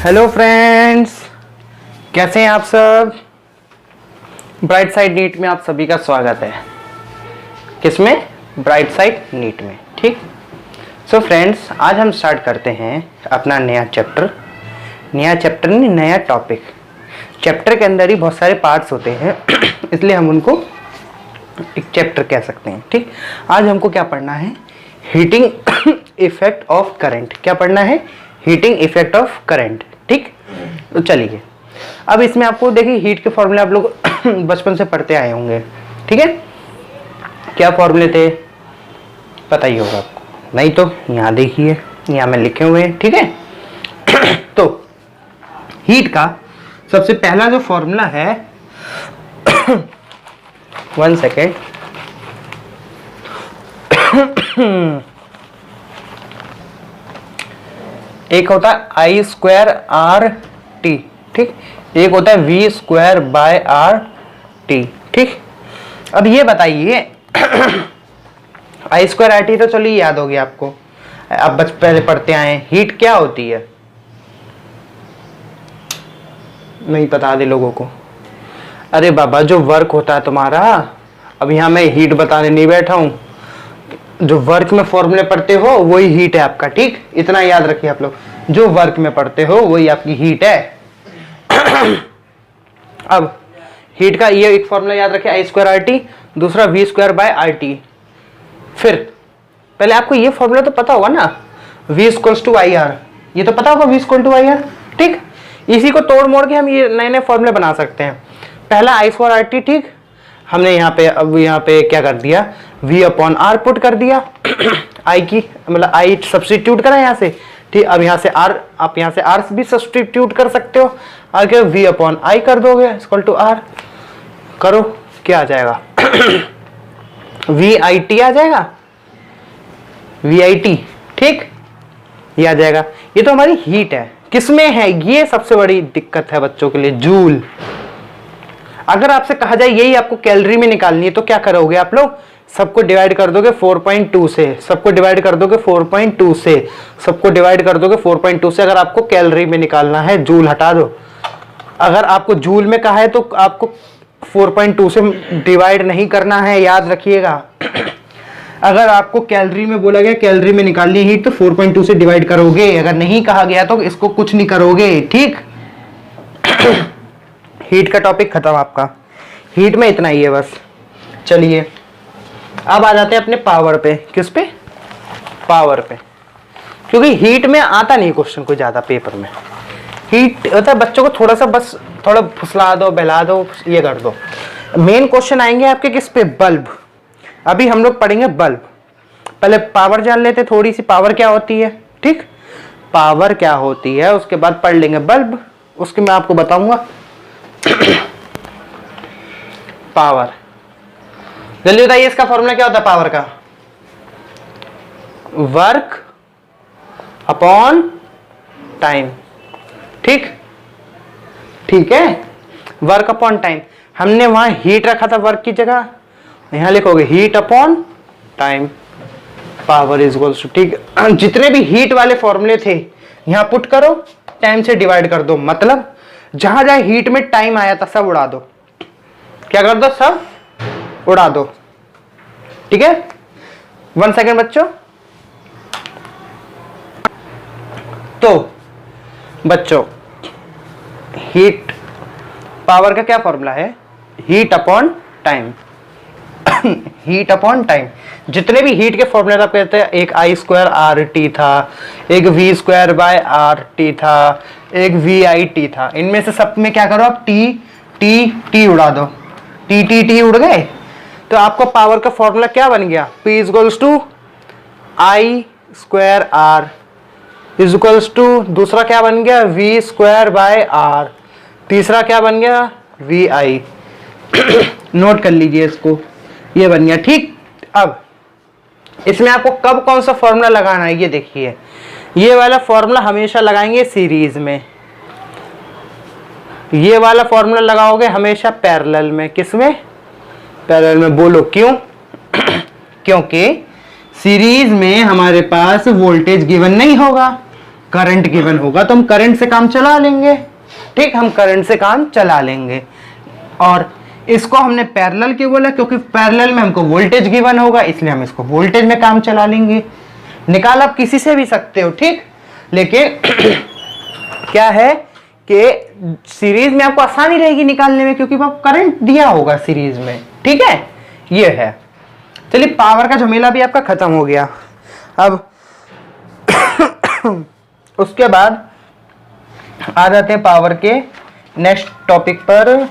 Hello friends, कैसे हैं आप सब। ब्राइट साइड नीट में आप सभी का स्वागत है। किसमें? ब्राइट साइड नीट में। ठीक। सो फ्रेंड्स, आज हम स्टार्ट करते हैं अपना नया चैप्टर नहीं, नया टॉपिक। चैप्टर के अंदर ही बहुत सारे पार्ट्स होते हैं इसलिए हम उनको एक चैप्टर कह सकते हैं। ठीक। आज हमको क्या पढ़ना है? Heating effect of current. क्या पढ़ना है? Heating effect of current. ठीक। तो चलिए, अब इसमें आपको देखिए हीट के फॉर्मूले आप लोग बचपन से पढ़ते आए होंगे। ठीक है। क्या फॉर्मूले थे पता ही होगा आपको, नहीं तो यहाँ देखिए, यहाँ में लिखे हुए हैं। ठीक है। तो हीट का सबसे पहला जो फॉर्मूला है 1 सेकेंड, एक होता है आई स्क्वायर आर टी। ठीक। एक होता है V square by R T. ठीक। अब ये बताइए आई स्क्वायर आर टी तो चलिए याद होगी आपको, अब पहले पढ़ते आए हैं। हीट क्या होती है? नहीं पता दे लोगों को। अरे बाबा, जो वर्क होता है तुम्हारा, अब यहाँ मैं हीट बताने नहीं बैठा हूं, जो वर्क में फॉर्मूले पढ़ते हो वही हीट है आपका। ठीक। इतना याद रखिए आप लोग, जो वर्क में पढ़ते हो वही आपकी हीट है। अब हीट का ये एक फॉर्मूला याद रखिए, आई स्क्वायर आर टी, दूसरा V square by R T. फिर पहले आपको ये फॉर्मूला तो पता होगा ना, V equals to I R, ये तो पता होगा V equal to I R. ठीक। इसी को तोड़ मोड़ के हम ये नए नए फॉर्मूले बना सकते हैं। पहला आई स्क्वायर आर टी। ठीक। हमने यहाँ पे अब यहाँ पे क्या कर दिया, v अपॉन आर पुट कर दिया आई की, मतलब आई सब्स्टिट्यूट करा यहाँ से। ठीक। अब यहाँ से आर, आप यहाँ से आर भी सब्स्टिट्यूट कर सकते हो, आगे v अपॉन आई कर दोगे इक्वल टू आर। करो, क्या आ जाएगा वी आई टी आ जाएगा, वी आई टी। ठीक। ये आ जाएगा। ये तो हमारी हीट है। किसमें है? ये सबसे बड़ी दिक्कत है बच्चों के लिए, जूल। अगर आपसे कहा जाए यही आपको कैलोरी में निकालनी है तो क्या करोगे आप लोग? सबको डिवाइड कर दोगे 4.2 से, सबको डिवाइड कर दोगे 4.2 से, सबको डिवाइड कर दोगे 4.2 से। अगर आपको कैलोरी में निकालना है, जूल हटा दो। अगर आपको जूल में कहा है तो आपको 4.2 से डिवाइड नहीं करना है, याद रखिएगा। अगर आपको कैलोरी में बोला गया, कैलोरी में निकालनी है हीट, तो 4.2 से डिवाइड करोगे। अगर नहीं कहा गया तो इसको कुछ नहीं करोगे। ठीक। हीट का टॉपिक खत्म आपका। हीट में इतना ही है बस। चलिए, अब आ जाते हैं अपने पावर पे। किस पे? पावर पे। क्योंकि हीट में आता नहीं क्वेश्चन कोई ज्यादा पेपर में। हीट होता है बच्चों को थोड़ा सा, बस थोड़ा फुसला दो, बहला दो, ये कर दो। मेन क्वेश्चन आएंगे आपके किस पे? बल्ब। अभी हम लोग पढ़ेंगे बल्ब। पहले पावर जान लेते थोड़ी सी, पावर क्या होती है। ठीक। पावर क्या होती है उसके बाद पढ़ लेंगे बल्ब, उसके मैं आपको बताऊंगा। पावर, जल्दी बताइए इसका फॉर्मूला क्या होता है पावर का? Work upon time. ठीक। ठीक है, वर्क अपॉन टाइम। हमने वहां हीट रखा था वर्क की जगह, यहां लिखोगे heat upon time, power is equals to. ठीक। जितने भी हीट वाले फॉर्मूले थे यहां पुट करो, टाइम से डिवाइड कर दो। मतलब जहां जहां हीट में टाइम आया था सब उड़ा दो। क्या कर दो? सब उड़ा दो। ठीक है। 1 सेकेंड बच्चों। तो बच्चों, हीट पावर का क्या फॉर्मूला है? Heat upon time. Heat upon time. जितने भी हीट के फॉर्मूले आप कहते हैं, एक आई स्क्वायर आर टी था, एक V square by R T था, एक वी आई टी था। इनमें से सब में क्या करो आप? टी टी टी उड़ा दो। टी टी टी उड़ गए तो आपको पावर का फॉर्मूला क्या बन गया? P equals to I square R is equals to, दूसरा क्या बन गया? वी स्क्वायर बाय आर, तीसरा क्या बन गया? We I. नोट कर लीजिए इसको, ये बन गया। ठीक। अब इसमें आपको कब कौन सा फॉर्मूला लगाना है ये देखिए। ये वाला फॉर्मूला हमेशा लगाएंगे सीरीज में, ये वाला फॉर्मूला लगाओगे हमेशा पैरेलल में। किसमें? पैरेलल में। बोलो क्यों? क्योंकि सीरीज में हमारे पास वोल्टेज गिवन नहीं होगा, करंट गिवन होगा तो हम करंट से काम चला लेंगे। ठीक, हम करंट से काम चला लेंगे। और इसको हमने पैरेलल क्यों बोला, क्योंकि पैरेलल में हमको वोल्टेज गिवन होगा, इसलिए हम इसको वोल्टेज में काम चला लेंगे। निकाल आप किसी से भी सकते हो, ठीक, लेकिन क्या है कि सीरीज में आपको आसानी रहेगी निकालने में, क्योंकि वो करंट दिया होगा सीरीज में। ठीक है, ये है। चलिए, पावर का झमेला भी आपका खत्म हो गया। अब उसके बाद आ जाते हैं पावर के नेक्स्ट टॉपिक पर,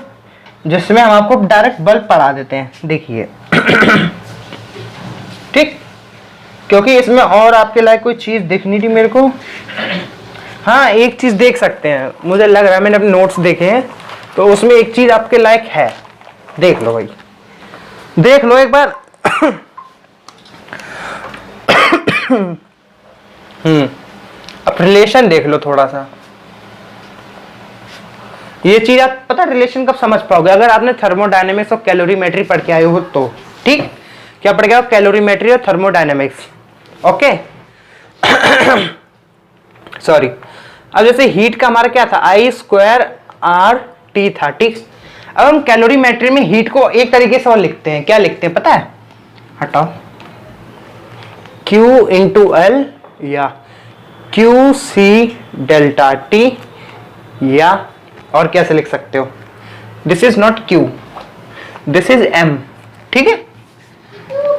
जिसमें हम आपको डायरेक्ट बल्ब पढ़ा देते हैं। देखिए ठीक, क्योंकि इसमें और आपके लायक कोई चीज दिखनी थी मेरे को। हाँ, एक चीज देख सकते हैं, मुझे लग रहा है, मैंने अपने नोट्स देखे हैं तो उसमें एक चीज आपके लायक है। देख लो भाई, देख लो एक बार। अब रिलेशन देख लो थोड़ा सा। ये चीज आप पता रिलेशन कब समझ पाओगे, अगर आपने थर्मोडायनेमिक्स और कैलोरीमेट्री पढ़ के आए हो तो। ठीक, क्या पढ़ गया, कैलोरीमेट्री और थर्मोडायनेमिक्स। Okay, sorry. अब जैसे हीट का हमारा क्या था, I²R⁻T था। ठीक, अब हम कैलोरीमेट्री में हीट को एक तरीके से और लिखते हैं। क्या लिखते हैं पता है, हटाओ, Q×L या QC∆T, या और कैसे लिख सकते हो, this is not Q, this is M। ठीक है,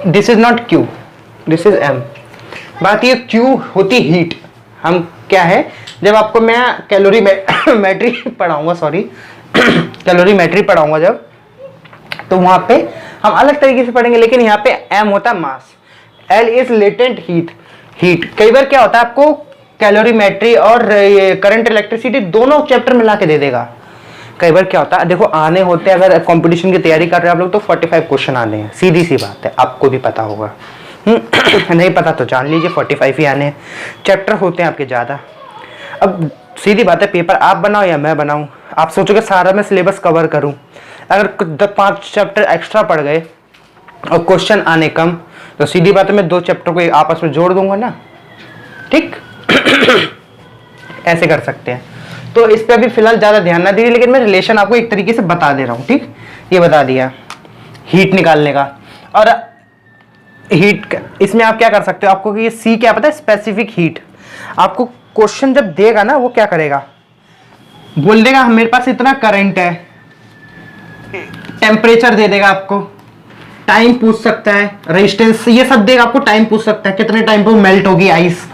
this is not Q, this is M। बात ये Q होती हीट। हम क्या है, जब आपको मैं कैलोरीमेट्री पढ़ाऊंगा, सॉरी कैलोरीमेट्री पढ़ाऊंगा जब, तो वहां पे हम अलग तरीके से पढ़ेंगे, लेकिन यहाँ पे M होता है मास, L इज लेटेंट हीट। कई बार क्या होता है, आपको कैलोरीमेट्री और करंट इलेक्ट्रिसिटी दोनों चैप्टर मिला के दे देगा। कई बार क्या होता है, देखो आने होते हैं, अगर कंपटीशन की तैयारी कर रहे हो आप लोग तो 45 क्वेश्चन आने हैं, सीधी सी बात है, आपको भी पता होगा। नहीं पता तो जान लीजिए, 45 ही आने हैं, चैप्टर होते हैं आपके ज़्यादा। अब सीधी बात है, पेपर आप बनाओ या मैं बनाऊं, आप सोचोगे सारा मैं सिलेबस कवर करूं, अगर 5 चैप्टर एक्स्ट्रा पड़ गए और क्वेश्चन आने कम, तो सीधी बात है मैं 2 चैप्टर को आपस में जोड़ दूंगा ना। ठीक, ऐसे कर सकते हैं। तो इस पे अभी फिलहाल ज़्यादा ध्यान ना दीजिए, लेकिन मैं रिलेशन आपको एक तरीके से बता दे रहा हूँ। ठीक, ये बता दिया हीट निकालने का। और हीट इसमें आप क्या कर सकते हो, आपको कि ये सी क्या पता है, स्पेसिफिक हीट। आपको क्वेश्चन जब देगा ना, वो क्या करेगा, बोल देगा मेरे पास इतना करंट है, टेम्परेचर दे देगा आपको, टाइम पूछ सकता है, रेजिस्टेंस, ये सब देगा आपको, टाइम पूछ सकता है कितने टाइम पे मेल्ट होगी आइस,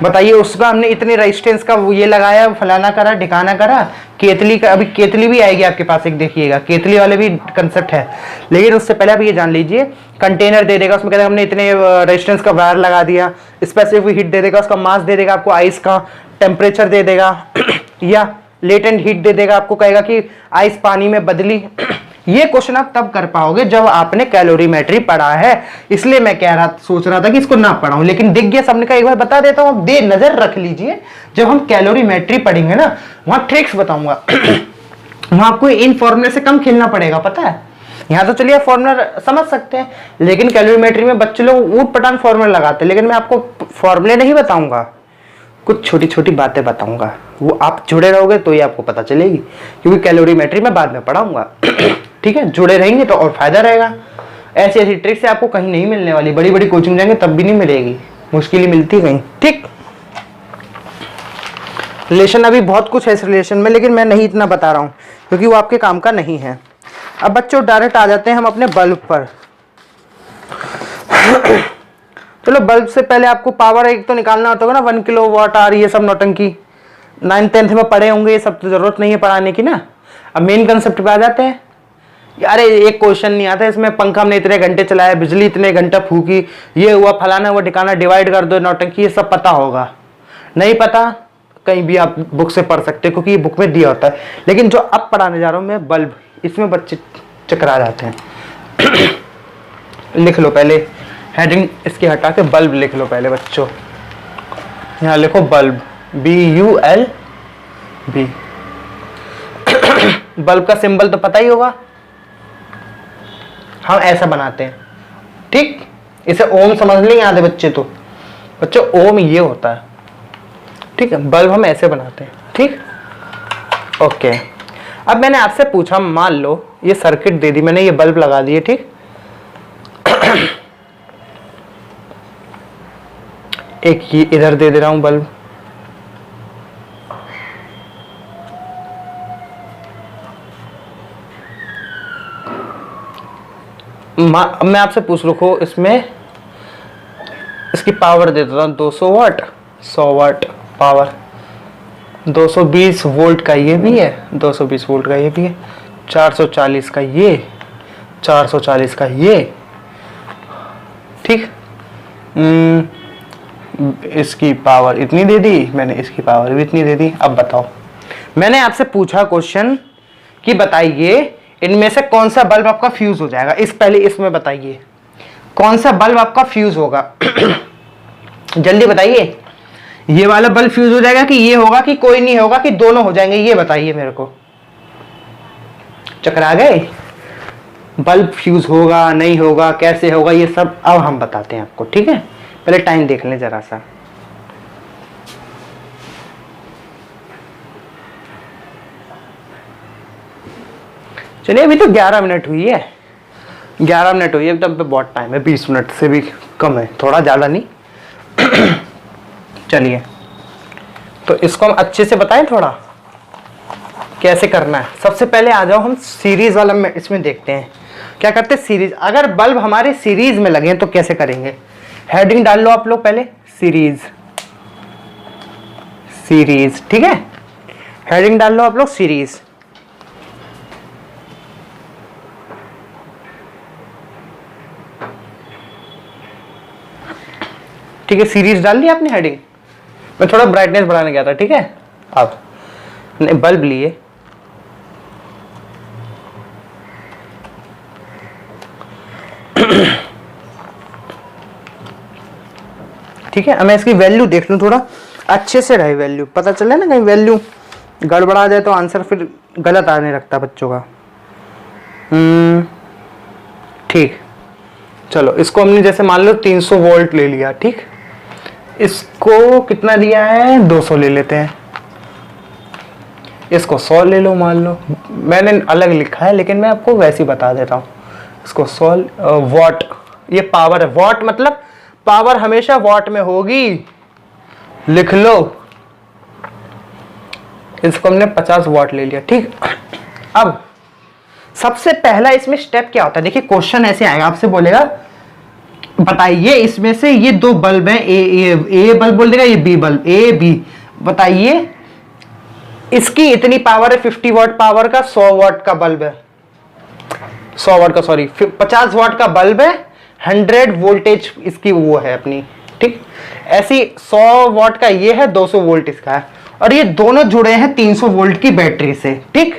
बताइए उसका हमने इतने रेजिस्टेंस का ये लगाया, फलाना करा, ठिकाना करा। केतली का, अभी केतली भी आएगी आपके पास, एक देखिएगा, केतली वाले भी कंसेप्ट है, लेकिन उससे पहले आप ये जान लीजिए, कंटेनर दे देगा, उसमें कहता है हमने इतने रेजिस्टेंस का वायर लगा दिया, स्पेसिफिक हीट दे देगा, उसका मास दे देगा आपको, आइस का टेम्परेचर दे देगा, या लेटेंट हीट दे देगा, आपको कहेगा कि आइस पानी में बदली। ये क्वेश्चन आप तब कर पाओगे जब आपने कैलोरीमेट्री पढ़ा है, इसलिए मैं सोच रहा था कि इसको ना पढ़ाऊं, लेकिन दिख गया सबने का, एक बार बता देता हूं, दे नजर रख लीजिए, जब हम कैलोरीमेट्री पढ़ेंगे ना, वहां ट्रिक्स बताऊंगा। वहां आपको इन फॉर्मूले से कम खेलना पड़ेगा, पता है। यहाँ तो चलिए फॉर्मूला समझ सकते हैं, लेकिन कैलोरीमेट्री में बच्चे लोग ऊट पटांग फॉर्मूला लगाते हैं, लेकिन मैं आपको फॉर्मूले नहीं बताऊंगा, कुछ छोटी छोटी बातें बताऊंगा, वो आप जुड़े रहोगे तो ही आपको पता चलेगी, क्योंकि कैलोरीमेट्री मैं बाद में पढ़ाऊंगा। ठीक है, जुड़े रहेंगे तो और फायदा रहेगा। ऐसी ऐसी ट्रिक्स आपको कहीं नहीं मिलने वाली, बड़ी बड़ी कोचिंग जाएंगे तब भी नहीं मिलेगी, मुश्किल ही मिलती कहीं। ठीक, रिलेशन अभी बहुत कुछ है इस रिलेशन में, लेकिन मैं नहीं इतना बता रहा हूँ क्योंकि वो आपके काम का नहीं है। अब बच्चों डायरेक्ट आ जाते हैं हम अपने बल्ब पर। चलो, बल्ब से पहले आपको पावर एक तो निकालना होता होगा ना, 1 किलोवाट आवर, ये सब नौटंकी 9th 10th में पढ़े होंगे, ये सब तो जरूरत नहीं है पढ़ाने की ना। अब मेन कंसेप्ट पे आ जाते हैं। अरे एक क्वेश्चन नहीं आता इसमें, पंखा हमने इतने घंटे चलाया, बिजली इतने घंटा फूकी, ये हुआ, फलाना हुआ, ठिकाना, डिवाइड कर दो, नौटंकी, ये सब पता होगा। नहीं पता, कहीं भी आप बुक से पढ़ सकते हो, क्योंकि ये बुक में दिया होता है। लेकिन जो अब पढ़ाने जा रहा हूँ मैं, बल्ब, इसमें बच्चे चकरा जाते हैं। लिख लो पहले, हेडिंग इसकी हटा के बल्ब लिख लो पहले बच्चों। यहाँ लिखो बल्ब, BULB। बल्ब का सिंबल तो पता ही होगा, हम ऐसा बनाते हैं। ठीक, इसे ओम समझ नहीं आते बच्चे तो, बच्चों ओम ये होता है, ठीक है, बल्ब हम ऐसे बनाते हैं। ठीक, ओके। अब मैंने आपसे पूछा, मान लो ये सर्किट दे दी मैंने, ये बल्ब लगा दिए। ठीक, एक ये इधर दे रहा हूं बल्ब, मैं आपसे पूछ रखो, इसमें इसकी पावर दे देता हूं 200 वाट, 100 वाट पावर, 220 वोल्ट का ये भी है, 220 वोल्ट का ये भी है, 440 का ये, 440 का ये। ठीक, इसकी पावर इतनी दे दी मैंने, इसकी पावर भी इतनी दे दी। अब बताओ, मैंने आपसे पूछा क्वेश्चन कि बताइए इनमें से कौन सा बल्ब आपका फ्यूज हो जाएगा। पहले इसमें बताइए कौन सा बल्ब आपका फ्यूज होगा। जल्दी बताइए, ये वाला बल्ब फ्यूज हो जाएगा कि ये होगा कि कोई नहीं होगा कि दोनों हो जाएंगे, ये बताइए मेरे को। चकरा गए? बल्ब फ्यूज होगा नहीं होगा कैसे होगा ये सब अब हम बताते हैं आपको। ठीक है, पहले टाइम देख लें जरा सा। चलिए, अभी तो 11 मिनट हुई है, 11 मिनट हुई है, तब पे बहुत टाइम है, 20 मिनट से भी कम है, थोड़ा ज़्यादा नहीं। चलिए, तो इसको हम अच्छे से बताएं थोड़ा कैसे करना है। सबसे पहले आ जाओ हम सीरीज वाला में इसमें देखते हैं क्या करते हैं। सीरीज, अगर बल्ब हमारे सीरीज में लगे तो कैसे करेंगे। हेडिंग डाल लो आप लोग पहले, सीरीज, सीरीज। ठीक है, हेडिंग डाल लो आप लोग, सीरीज। ठीक है, सीरीज डाल ली आपने हेडिंग। मैं थोड़ा ब्राइटनेस बढ़ाने गया था। ठीक है, अब बल्ब लिए, ठीक है। अब मैं इसकी वैल्यू देख लूं, थोड़ा अच्छे से रहे वैल्यू, पता चले ना कहीं वैल्यू गड़बड़ा जाए तो आंसर फिर गलत आने लगता बच्चों का। ठीक, चलो इसको हमने जैसे मान लो 300 वोल्ट ले लिया। ठीक, इसको कितना दिया है, 200 ले लेते हैं। इसको 100 ले लो मान लो, मैंने अलग लिखा है लेकिन मैं आपको वैसे ही बता देता हूँ। इसको 100 वॉट, ये पावर है, वॉट मतलब पावर हमेशा वॉट में होगी, लिख लो। इसको हमने 50 वॉट ले लिया। ठीक, अब सबसे पहला इसमें स्टेप क्या होता है, देखिए क्वेश्चन ऐसे आएगा, आपसे बोलेगा बताइए इसमें से ये दो बल्ब हैं, ए बल्ब बोल देगा, ये बी बल्ब, ए बी, बताइए इसकी इतनी पावर है 50 वॉट पावर का, 100 वॉट का बल्ब है, 100 वॉट का सॉरी 50 वॉट का बल्ब है, 100 वोल्टेज इसकी वो है अपनी। ठीक, ऐसी 100 वॉट का ये है, 200 वोल्ट इसका है, और ये दोनों जुड़े हैं 300 वोल्ट की बैटरी से। ठीक,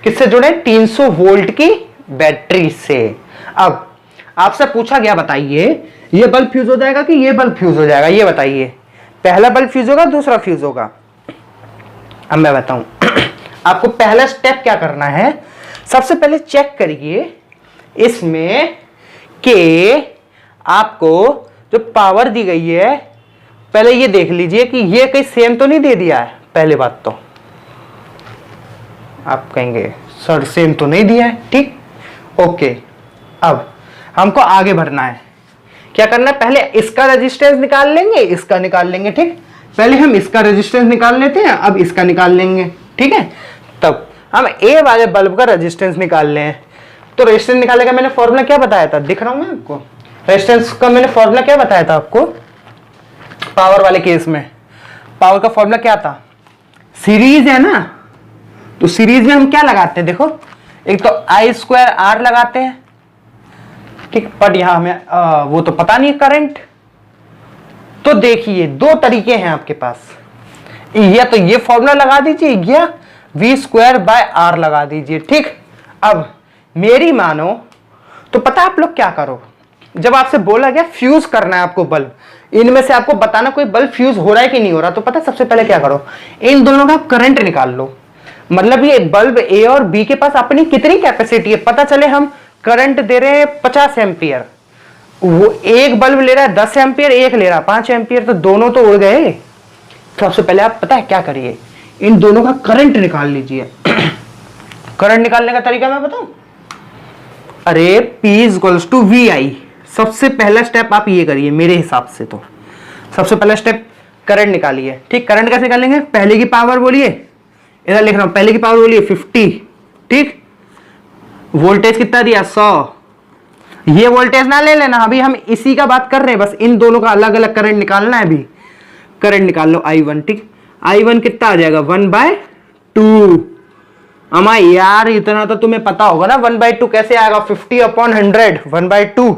किससे जुड़े, 300 वोल्ट की बैटरी से। अब आपसे पूछा गया बताइए ये बल्ब फ्यूज हो जाएगा कि ये बल्ब फ्यूज हो जाएगा, ये बताइए। पहला बल्ब फ्यूज होगा दूसरा फ्यूज होगा। अब मैं बताऊं आपको पहला स्टेप क्या करना है। सबसे पहले चेक करिए इसमें कि आपको जो पावर दी गई है, पहले ये देख लीजिए कि ये कहीं सेम तो नहीं दे दिया है। पहले बात तो आप कहेंगे सर सेम तो नहीं दिया है। ठीक, ओके, अब हमको आगे बढ़ना है। क्या करना है, पहले इसका रेजिस्टेंस निकाल लेंगे, इसका निकाल लेंगे। ठीक, पहले हम इसका रेजिस्टेंस निकाल लेते हैं, अब इसका निकाल लेंगे। ठीक है, तब हम ए वाले बल्ब का रेजिस्टेंस निकाल लें। तो रेजिस्टेंस निकालने का मैंने फॉर्मूला क्या बताया था, दिख रहा हूं मैं आपको। रेजिस्टेंस का मैंने फॉर्मूला क्या बताया था आपको, पावर वाले केस में पावर का फॉर्मूला क्या था, सीरीज है ना, तो सीरीज में हम क्या लगाते हैं, देखो एक तो I² R लगाते हैं। ठीक, बट यहां हमें वो तो पता नहीं करंट। तो देखिए दो तरीके हैं आपके पास, या तो ये फॉर्मूला लगा दीजिए या V²/R लगा दीजिए। ठीक, अब मेरी मानो तो पता आप लोग क्या करो, जब आपसे बोला गया फ्यूज करना है आपको बल्ब, इनमें से आपको बताना कोई बल्ब फ्यूज हो रहा है कि नहीं हो रहा, तो पता सबसे पहले क्या करो, इन दोनों का करंट निकाल लो। मतलब ये बल्ब ए और बी के पास अपनी कितनी कैपेसिटी है, पता चले हम करंट दे रहे हैं 50 एम्पियर, वो एक बल्ब ले रहा है 10 एम्पियर, एक ले रहा है 5 एम्पियर, तो दोनों तो उड़ गए। सबसे पहले आप पता है क्या करिए, इन दोनों का करंट निकाल लीजिए। करंट निकालने का तरीका मैं बताऊं? अरे P इक्वल्स टू VI, सबसे पहला स्टेप आप ये करिए मेरे हिसाब से। तो सबसे पहला स्टेप करंट निकालिए, ठीक। करंट कैसे निकालेंगे? पहले की पावर बोलिए, इधर लिख रहा हूं, पहले की पावर बोलिए 50, ठीक। वोल्टेज कितना दिया? 100। ये वोल्टेज ना ले लेना, अभी हम इसी का बात कर रहे हैं, बस इन दोनों का अलग अलग करंट निकालना है। अभी करंट निकाल लो I1, ठीक। I1 कितना आ जाएगा? 1/2। अमा यार इतना तो तुम्हें पता होगा ना, 1/2 कैसे आएगा? 50/100, 1/2।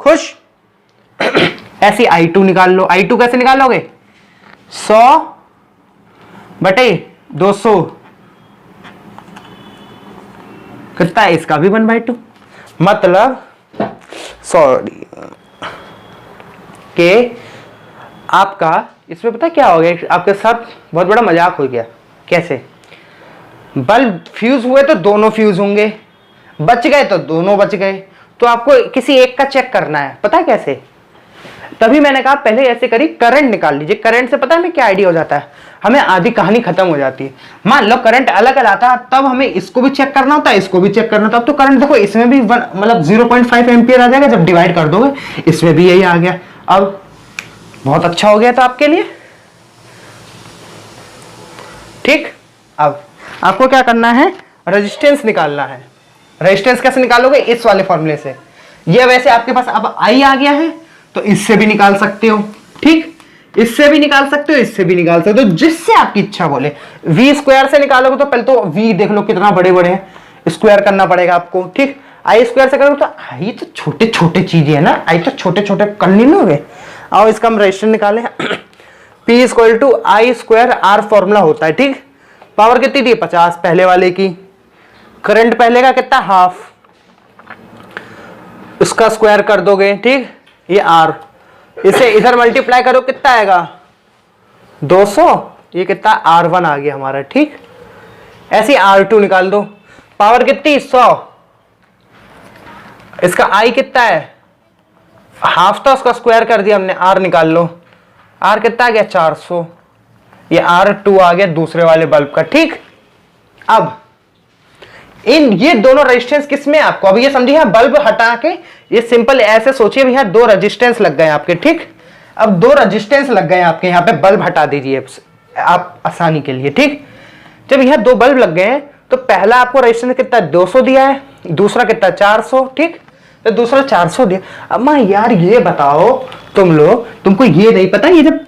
खुश? ऐसी I2 निकाल लो। I2 कैसे निकालोगे? 100/200 कितना है? इसका भी 1/2। मतलब सॉरी के आपका इसमें पता क्या हो गया, आपके साथ बहुत बड़ा मजाक हो गया। कैसे? बल्ब फ्यूज हुए तो दोनों फ्यूज होंगे, बच गए तो दोनों बच गए। तो आपको किसी एक का चेक करना है, पता है कैसे? तभी मैंने कहा पहले ऐसे करी, करंट निकाल लीजिए। करंट से पता है हमें क्या आइडिया हो जाता है, हमें आधी कहानी खत्म हो जाती है। मान लो करंट अलग अलग आता, तब हमें इसको भी चेक करना होता है, इसको भी चेक करना होता है। अब तो करंट देखो इसमें भी मतलब 0.5 एम्पियर आ जाएगा, जब डिवाइड कर दोगे इसमें भी यही आ गया। अब बहुत अच्छा हो गया था आपके लिए, ठीक। अब आपको क्या करना है? रेजिस्टेंस निकालना है। रेजिस्टेंस कैसे निकालोगे? इस वाले फॉर्मूले से। ये वैसे आपके पास अब I आ गया है, तो इससे भी निकाल सकते हो, ठीक। इससे भी निकाल सकते हो, इससे भी निकाल सकते हो, जिससे आपकी इच्छा बोले। V स्क्वायर से निकालोगे तो पहले तो V देख लो कितना बड़े बड़े हैं, स्क्वायर करना पड़ेगा आपको, ठीक। I स्क्वायर से करोगे तो I तो छोटे छोटे चीजें है ना, I तो छोटे छोटे कर नहीं लोगे। आओ इसका हम रेजिस्टेंस निकाले। P equal to I square R formula होता है, ठीक। पावर कितनी थी? 50 पहले वाले की। करंट पहले का कितना? हाफ, इसका स्क्वायर कर दोगे, ठीक। ये R, इसे इधर मल्टीप्लाई करो कितना आएगा? 200। ये कितना? R1 आ गया हमारा, ठीक। ऐसे R2 निकाल दो। पावर कितनी? 100। इसका I कितना है? हाफ था, उसका स्क्वायर कर दिया हमने, R निकाल लो। R कितना आ गया? 400। ये R2 आ गया दूसरे वाले बल्ब का, ठीक। अब ये दोनों रेजिस्टेंस किसमें आपको, अब ये समझिए बल्ब हटा के, ये सिंपल ऐसे सोचिए भैया, दो रेजिस्टेंस लग गए आपके, ठीक। अब दो रेजिस्टेंस लग गए आपके, यहाँ पे बल्ब हटा दीजिए आप आसानी के लिए, ठीक। जब यहाँ दो बल्ब लग गए हैं तो पहला आपको रेजिस्टेंस कितना? 200 दिया है, दूसरा कितना? 400, ठीक। तो दूसरा 400 दिया। अब मां यार ये बताओ तुम लोग, तुमको ये नहीं पता ये जब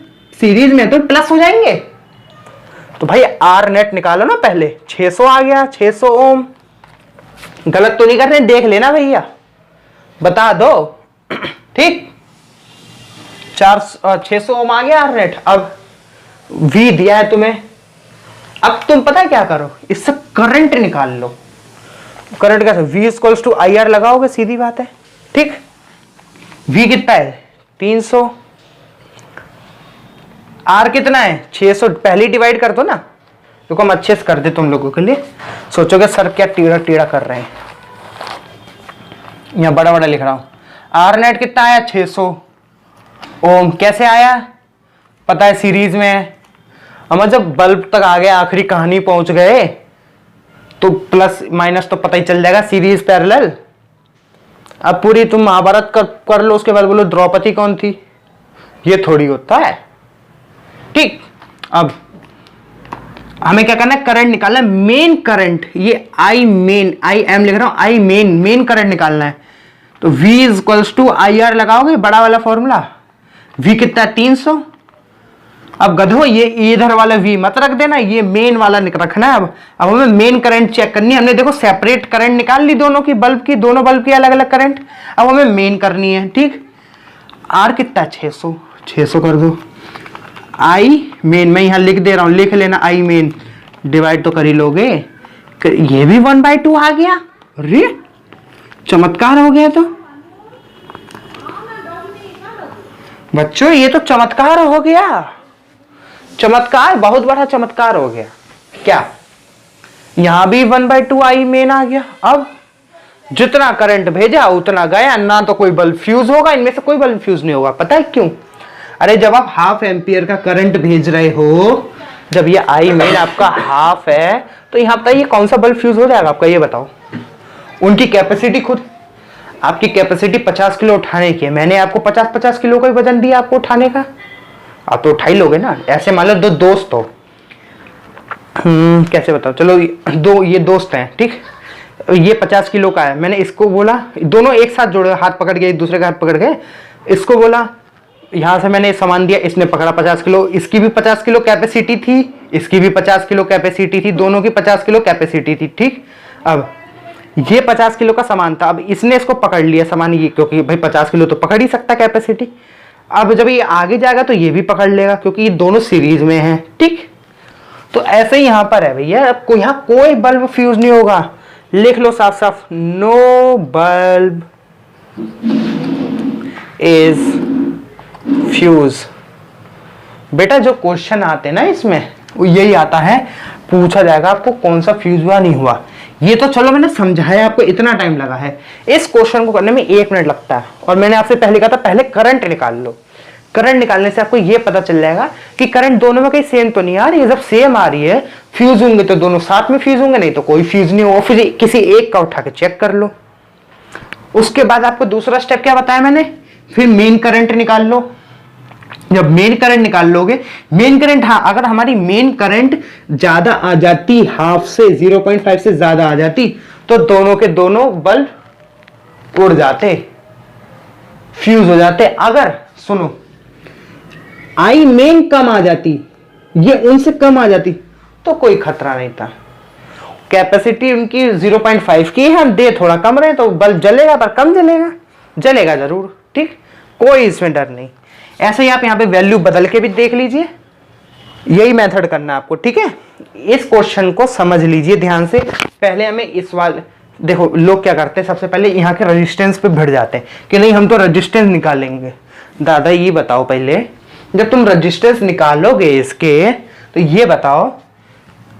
सीरीज में तो प्लस हो जाएंगे, तो भाई आर नेट निकालो ना पहले। 600 आ गया, 600 ओम। गलत तो नहीं कर रहे, देख लेना भैया, बता दो, ठीक। 600 ओम आ गया आर नेट। अब वी दिया है तुम्हें, अब तुम पता है क्या करो, इससे करंट निकाल लो। करंट कैसे? V इक्वल्स टू IR लगाओगे, सीधी बात है, ठीक। V कितना है? 300। R कितना है? 600। पहले डिवाइड कर दो ना, तो हम अच्छे से कर दे तुम लोगों के लिए। सोचोगे सर क्या टीड़ा टीड़ा कर रहे हैं, यहां बड़ा बड़ा लिख रहा हूं। R नेट कितना आया? 600 ओम। कैसे आया? पता है सीरीज में है। हम जब बल्ब तक आ गए, आखिरी कहानी पहुंच गए, तो प्लस माइनस तो पता ही चल जाएगा, सीरीज पैरेलल। अब पूरी तुम महाभारत कर लो, उसके बाद बोलो द्रौपदी कौन थी, ये थोड़ी होता है, ठीक। अब हमें क्या करना है? करंट निकालना है, मेन करंट। ये आई मेन, आई एम लिख रहा हूं, आई मेन करंट निकालना है। तो V इक्वल्स टू IR लगाओगे, बड़ा वाला फॉर्मूला। V कितना? 300। अब गधो ये इधर वाला V मत रख देना, ये मेन वाला रखना है। अब हमें मेन करंट चेक करनी है। हमने देखो सेपरेट करंट निकाल ली दोनों की, बल्ब की, दोनों बल्ब की अलग अलग करंट। अब हमें मेन करनी है, ठीक। R कितना? 600। 600 कर दो। I मेन, मैं यहां लिख दे रहा हूं, लिख लेना। I मेन डिवाइड तो कर ही लोगे, ये भी 1/2 आ गया। अरे चमत्कार हो गया। तो बच्चों ये तो चमत्कार हो गया, चमत्कार, बहुत बड़ा चमत्कार हो गया। क्या? यहां भी 1/2 आई मेन आ गया। अब जितना करंट भेजा उतना गया, ना तो कोई बल्ब फ्यूज होगा, इनमें से कोई बल्ब फ्यूज नहीं होगा। पता है क्यों? अरे जब आप हाफ एम्पियर का करंट भेज रहे हो, जब ये आई मेन आपका हाफ है, तो यहाँ बताइए कौन सा बल्ब फ्यूज हो जाएगा आपका, ये बताओ। उनकी कैपेसिटी खुद, आपकी कैपेसिटी 50 किलो उठाने की है, मैंने आपको 50-50 किलो का ही वजन दिया आपको उठाने का, आप तो उठा ही लोगे ना। ऐसे मान लो दो दोस्त हो, कैसे बताओ, चलो दो ये दोस्त हैं, ठीक, ये 50 किलो का है, मैंने इसको बोला, दोनों एक साथ जोड़े हाथ पकड़ के, एक दूसरे का हाथ पकड़ के, इसको बोला, यहां से मैंने सामान दिया, इसने पकड़ा 50 किलो, इसकी भी 50 किलो कैपेसिटी थी, इसकी भी 50 किलो कैपेसिटी थी, दोनों की 50 किलो कैपेसिटी थी, ठीक। अब ये 50 किलो का सामान था, अब इसने इसको पकड़ लिया सामान, ये क्योंकि भाई 50 किलो तो पकड़ ही सकता कैपेसिटी। अब जब ये आगे जाएगा तो ये भी पकड़ लेगा क्योंकि ये दोनों सीरीज में हैं, ठीक। तो ऐसे ही यहां पर है भैया, आपको यहां कोई बल्ब फ्यूज नहीं होगा, लिख लो साफ साफ, नो बल्ब इज फ्यूज। बेटा जो क्वेश्चन आते हैं ना इसमें वो यही आता है, पूछा जाएगा आपको कौन सा फ्यूज हुआ नहीं हुआ। ये तो चलो मैंने समझाया, आपको इतना टाइम लगा है, इस क्वेश्चन को करने में 1 मिनट लगता है। और मैंने आपसे पहले कहा था पहले करंट निकाल लो, करंट निकालने से आपको ये पता चल जाएगा कि करंट दोनों में कहीं सेम तो नहीं आ रही है। जब सेम आ रही है, फ्यूज होंगे तो दोनों साथ में फ्यूज होंगे, नहीं तो कोई फ्यूज नहीं होगा। फिर किसी एक का उठा के चेक कर लो। उसके बाद आपको दूसरा स्टेप क्या बताया मैंने, फिर मेन करंट निकाल लो। जब मेन करंट निकाल लोगे, मेन करंट, हाँ अगर हमारी मेन करंट ज्यादा आ जाती, हाफ से 0.5 से ज्यादा आ जाती, तो दोनों के दोनों बल्ब उड़ जाते, फ्यूज हो जाते। अगर सुनो आई मेन कम आ जाती, ये उनसे कम आ जाती, तो कोई खतरा नहीं था। कैपेसिटी उनकी 0.5 की है, हम दे थोड़ा कम रहे तो बल्ब जलेगा, पर कम जलेगा, जलेगा जरूर, ठीक, कोई इसमें डर नहीं। ऐसे ही आप यहाँ पे वैल्यू बदल के भी देख लीजिए, यही मेथड करना है आपको, ठीक है। इस क्वेश्चन को समझ लीजिए ध्यान से। पहले हमें इस वाले, देखो लोग क्या करते हैं, सबसे पहले यहाँ के रेजिस्टेंस पे भिड़ जाते हैं कि नहीं हम तो रेजिस्टेंस निकालेंगे। दादा ये बताओ पहले, जब तुम रेजिस्टेंस निकालोगे इसके, तो ये बताओ,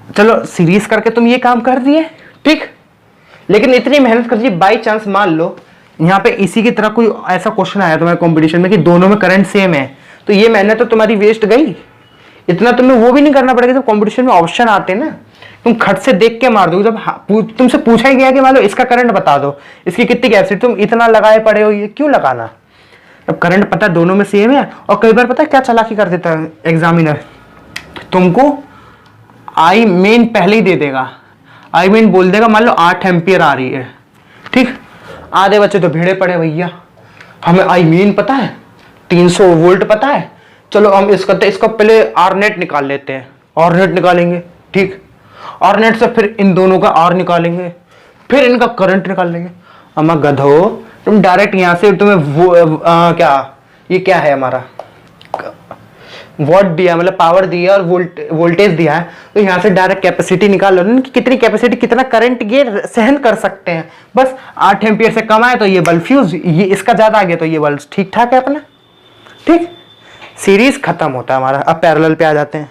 चलो सीरीज करके तुम ये काम कर दिए, ठीक, लेकिन इतनी मेहनत कर दी, बाई चांस मान लो यहाँ पे इसी की तरह कोई ऐसा क्वेश्चन आया तुम्हारे कंपटीशन में कि दोनों में करंट सेम है, तो ये मेहनत तो तुम्हारी वेस्ट गई। इतना तुम्हें वो भी नहीं करना पड़ेगा। जब कंपटीशन में ऑप्शन आते हैं ना, तुम खट से देख के मार दो। जब तुमसे पूछा ही गया कि मान लो इसका करंट बता दो, इसकी कितनी कैपेसिटी, तुम इतना लगाए पड़े हो, ये क्यों लगाना। अब करंट पता दोनों में सेम है। और कई बार पता है क्या चालाकी कर देता है एग्जामिनर, तुमको आई मेन पहले ही दे देगा, आई मेन बोल देगा मान लो 8 एम्पियर आ रही है, ठीक। आधे बच्चे तो भिड़े पड़े, भैया हमें आई मेन पता है, 300 वोल्ट पता है, चलो हम इसका पहले आर नेट निकाल लेते हैं, आर नेट निकालेंगे, ठीक, आर नेट से फिर इन दोनों का आर निकालेंगे, फिर इनका करंट निकाल लेंगे। अम्मा गधो, तुम डायरेक्ट यहाँ से तुम्हें क्या ये क्या है हमारा वॉट दिया, मतलब पावर दिया और वोल्टेज दिया है, तो यहाँ से डायरेक्ट कैपेसिटी निकाल लो कि कितनी कैपेसिटी, कितना करंट ये सहन कर सकते हैं। बस 8 एम्पियर से कम आए तो ये बल्ब फ्यूज, ये इसका ज्यादा आ गया तो ये बल्ब ठीक ठाक है अपना, ठीक। सीरीज खत्म होता है हमारा। अब पैरेलल पे आ जाते हैं।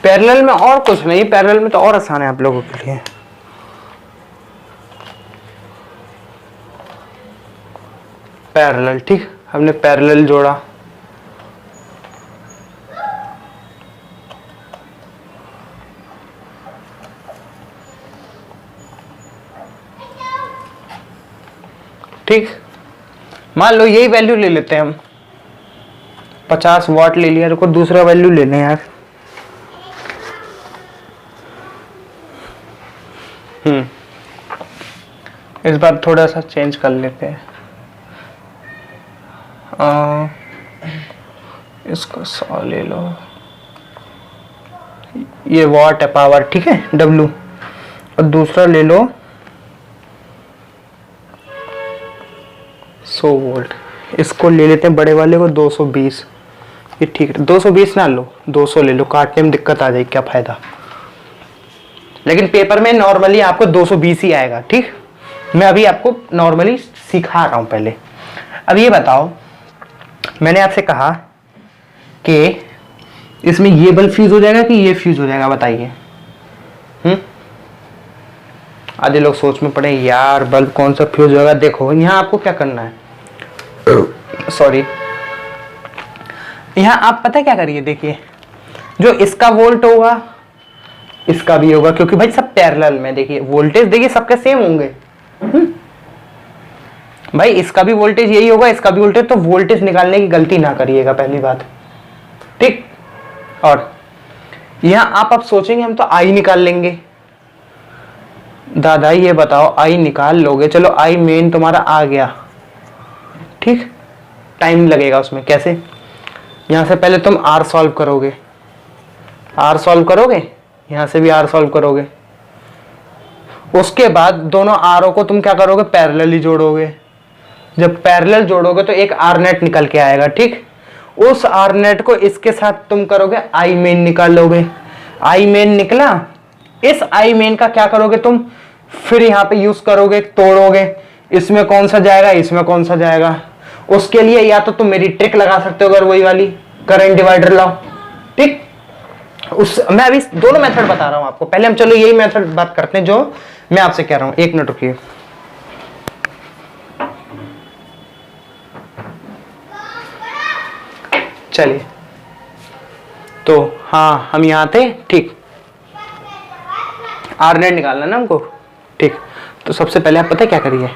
पैरेलल में और कुछ नहीं, पैरेलल में तो और आसान है आप लोगों के लिए। पैरेलल, ठीक, हमने पैरेलल जोड़ा, ठीक। मान लो यही वैल्यू ले लेते हैं हम, 50 वाट ले लिया, रुको दूसरा वैल्यू ले लें यार। इस बार थोड़ा सा चेंज कर लेते हैं, इसको 100 ले लो, ये वाट है पावर, ठीक है, W। और दूसरा ले लो 100 वोल्ट, इसको ले लेते हैं बड़े वाले को 220, ये ठीक है। 220 ना लो, 200 ले लो, काटने में दिक्कत आ जाएगी, क्या फायदा। लेकिन पेपर में नॉर्मली आपको 220 ही आएगा, ठीक। मैं अभी आपको नॉर्मली सिखा रहा हूं पहले। अब ये बताओ मैंने आपसे कहा कि इसमें ये बल्ब फ्यूज हो जाएगा कि ये फ्यूज हो जाएगा, बताइए। आधे लोग सोच में पड़े यार बल्ब कौन सा फ्यूज होगा। देखो यहाँ आपको क्या करना है, सॉरी, यहाँ आप पता क्या करिए, देखिए जो इसका वोल्ट होगा इसका भी होगा, क्योंकि भाई सब पैरेलल में, देखिए वोल्टेज देखिए सबके सेम होंगे। भाई इसका भी वोल्टेज यही होगा, इसका भी वोल्टेज, तो वोल्टेज निकालने की गलती ना करिएगा पहली बात, ठीक। और यहाँ आप अब सोचेंगे हम तो आई निकाल लेंगे। दादा ये बताओ आई निकाल लोगे, चलो आई मेन तुम्हारा आ गया, ठीक, टाइम लगेगा उसमें। कैसे? यहाँ से पहले तुम आर सॉल्व करोगे, आर सॉल्व करोगे, यहाँ से भी आर सॉल्व करोगे, उसके बाद दोनों आरों को तुम क्या करोगे, पैरेलली जोड़ोगे। जब पैरेलल जोड़ोगे तो एक आर नेट निकल के आएगा, ठीक। उस आर नेट को इसके साथ तुम करोगे आई मेन निकाल लोगे। आई मेन निकला, इस आई मेन का क्या करोगे तुम, फिर यहाँ पे यूज करोगे, तोड़ोगे, इसमें कौन सा जाएगा, इसमें कौन सा जाएगा। उसके लिए या तो तुम मेरी ट्रिक लगा सकते हो, अगर वही वाली करंट डिवाइडर लाओ, ठीक। मैं अभी दोनों मेथड बता रहा हूं आपको, पहले हम चलो यही मेथड बात करते हैं जो मैं आपसे कह रहा हूं। एक मिनट रुकिए। चलिए, तो हाँ हम यहां थे, ठीक। आर नेट निकालना ना हमको, ठीक। तो सबसे पहले आप पता है क्या करिए,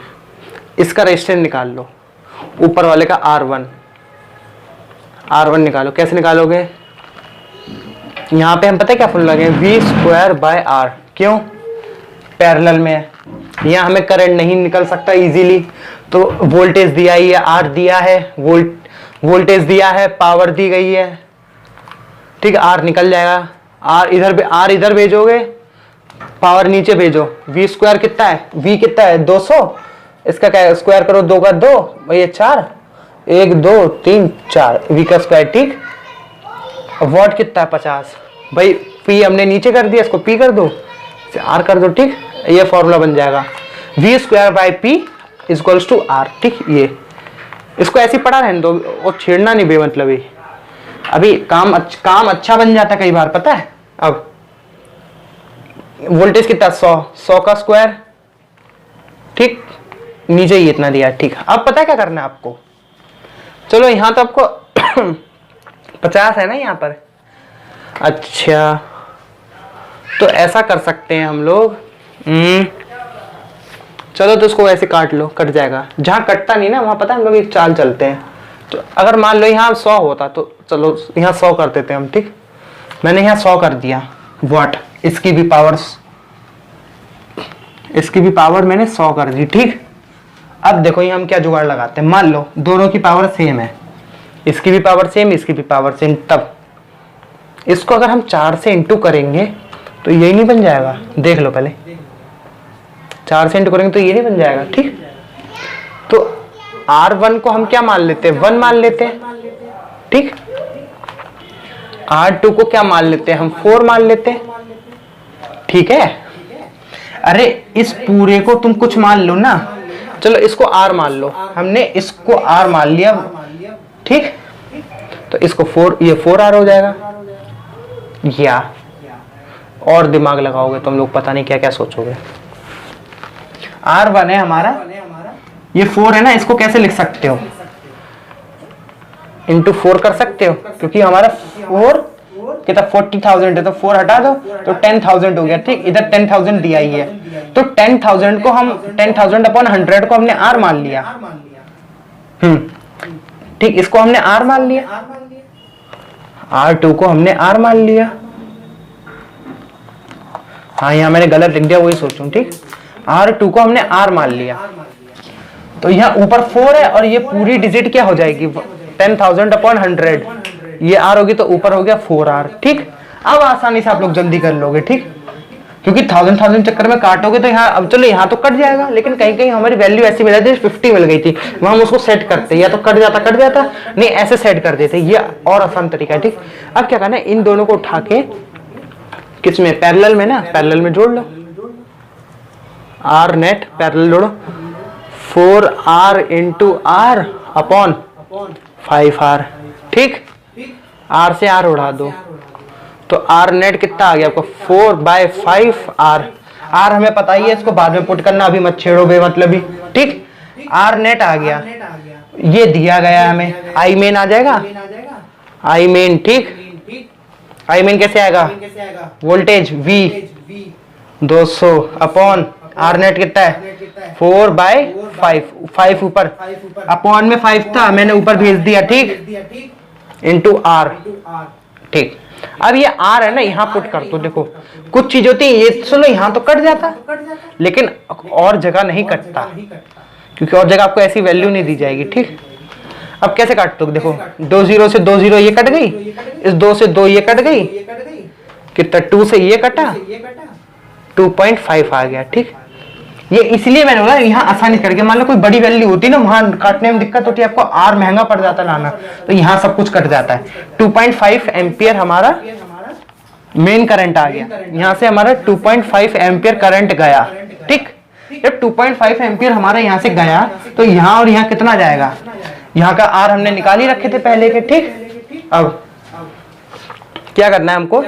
इसका रेजिस्टेंस निकाल लो, ऊपर वाले का R1 निकालो। कैसे निकालोगे, यहाँ पे हम पता है क्या फॉर्मूला लगे, V²/R। क्यों? पैरेलल में है, यहाँ हमें करंट नहीं निकल सकता इजीली, तो वोल्टेज दिया ही है, R दिया है, वोल्टेज दिया है, पावर दी गई है, ठीक। R निकल जाएगा, R इधर भेजोगे, पावर नीचे भेजो। V² कितना है, V कितना है 200, इसका क्या स्क्वायर करो, 2 का 2 भाई 4, 1 2 3 4 V का स्क्वायर, ठीक। वॉट कितना है 50, भाई P हमने नीचे कर दिया, इसको P कर दो, R कर दो, ठीक। ये फॉर्मूला बन जाएगा V²/P = R, ठीक। ये इसको ऐसे पढ़ा रहने दो और छेड़ना नहीं बेमतलब ही। अभी काम अच्छा बन जाता है कई बार, पता है। अब वोल्टेज कितना, 100 का स्क्वायर, ठीक, नीचे ही इतना दिया, ठीक। अब पता है क्या करना है आपको, चलो यहां तो आपको 50 है ना यहाँ पर, अच्छा तो ऐसा कर सकते हैं हम लोग, चलो तो इसको ऐसे काट लो, कट जाएगा। जहां कटता नहीं ना वहां पता है हम लोग एक चाल चलते हैं, तो अगर मान लो यहाँ 100 होता तो चलो यहाँ 100 कर देते हैं हम, ठीक। मैंने यहाँ 100 कर दिया वॉट, इसकी भी पावर मैंने 100 कर दी, ठीक। अब देखो ये हम क्या जुगाड़ लगाते हैं, मान लो दोनों की पावर सेम है, इसकी भी पावर सेम, इसकी भी पावर सेम, तब इसको अगर हम 4 से इंटू करेंगे तो यही नहीं बन जाएगा। देख लो पहले, 4 से इंटू करेंगे तो ये नहीं बन जाएगा, ठीक। तो R1 को हम क्या मान लेते हैं, 1 मान लेते हैं, ठीक। R2 को क्या मान लेते हैं हम, 4 मान लेते हैं, ठीक है। अरे इस पूरे को तुम कुछ मान लो ना, चलो इसको R मान लो, हमने इसको R मान लिया, ठीक। तो इसको 4, ये 4R हो जाएगा। या और दिमाग लगाओगे तुम लोग, पता नहीं क्या क्या सोचोगे। R1 है हमारा, ये 4 है ना, इसको कैसे लिख सकते हो, इंटू 4 कर सकते हो, क्योंकि हमारा 4 कितना 40,000 है, तो 4 हटा दो तो 10,000 हो गया, ठीक। इधर 10,000 दिया ही है, तो 10,000 को हम 10,000/100 को हमने R मान लिया, ठीक। इसको हमने R मान लिया, R2 को हमने R मान लिया। हाँ यहाँ मैंने गलत लिख दिया, वही सोचूं, ठीक। R2 को हमने R मान लिया, तो यहाँ ऊपर 4 है और ये पूरी डिजिट क्या हो जाएगी, 10,000/100, ये R होगी तो ऊपर हो गया 4R, ठीक। अब आसानी से आप लोग जल्दी कर लोगे, ठीक, क्योंकि 1000 चक्कर में काटोगे तो यहाँ, अब चलो यहाँ तो कट जाएगा, लेकिन कहीं कहीं हमारी वैल्यू ऐसी मिल जाती है, 50 मिल गई थी, वहां हम उसको सेट करते, या तो कट जाता, नहीं ऐसे सेट कर देते, ये और आसान तरीका है, ठीक। अब क्या करना है, इन दोनों को उठा के किसमें, पैरेलल में ना, पैरेलल में जोड़ लो, R नेट पैरेलल जोड़ो, 4R × R अपॉन 5R। ठीक, R से R उड़ा दो तो R नेट कितना आ गया आपको 4/5R। R हमें पता ही है, इसको बाद में पुट करना, अभी मत छेड़ो बेमतलब ही। ठीक, R नेट आ गया, ये दिया गया हमें। I मेन आ जाएगा, I मेन। ठीक, I मेन कैसे आएगा, voltage V 200 upon R net कितना है 4/5, 5 ऊपर अपॉन में 5 था, मैंने ऊपर भेज दिया। ठीक, इंटू R। ठीक, अब ये R है ना, यहाँ पुट कर दो। देखो कुछ चीज होती है, ये सुनो यहाँ तो कट जाता लेकिन और जगह नहीं कटता, क्योंकि और जगह आपको ऐसी वैल्यू नहीं दी जाएगी। ठीक, अब कैसे काट दो, देखो 2 0 से 2 0 ये कट गई, इस 2 से 2 ये कट गई, कितना 2 से ये कटा, 2.5 आ गया। ठीक, ये इसलिए मैंने बोला यहाँ आसानी करके, मान लो कोई बड़ी वैल्यू होती ना, वहां काटने में दिक्कत होती है, आपको R महंगा पड़ जाता लाना, तो यहाँ सब कुछ कट जाता है। 2.5 एम्पियर हमारा मेन करंट आ गया, यहाँ से हमारा 2.5 एम्पियर करंट गया। ठीक, जब 2.5 एम्पियर हमारा यहाँ से गया तो यहाँ और यहाँ कितना जाएगा, यहाँ का R हमने निकाल ही रखे थे पहले के। ठीक, अब क्या करना है हमको,